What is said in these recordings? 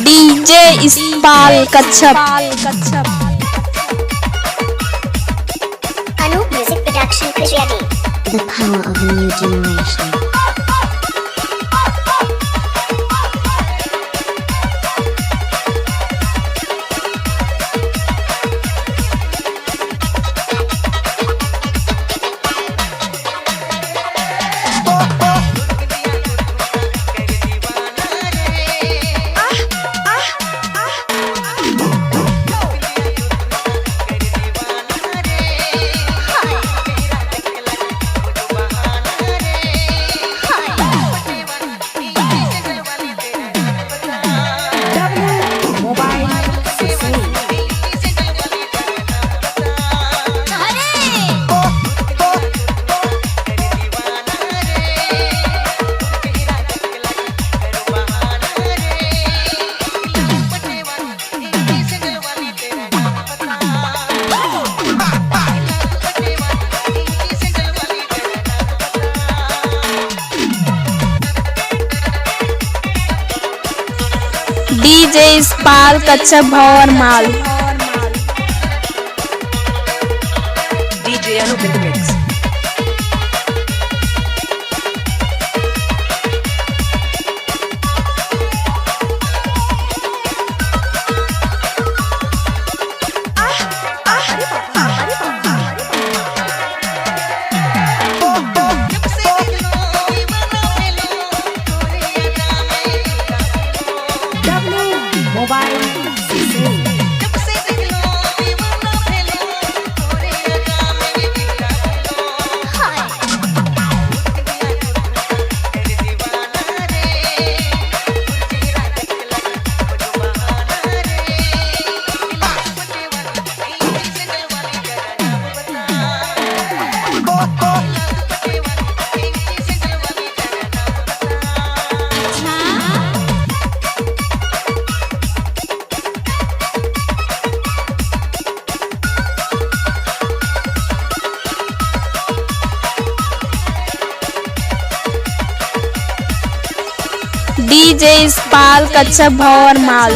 DJ Ispal Kachhap. Anup Music Production Kushiyadi. The power of a new generation. DJ Ispal Kachhap भंवर माल। DJ Anup in the mix. DJ Ispal Kachhap भंवर माल।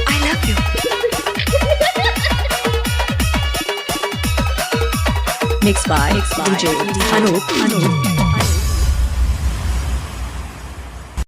I love you. Mixed by DJ Anup.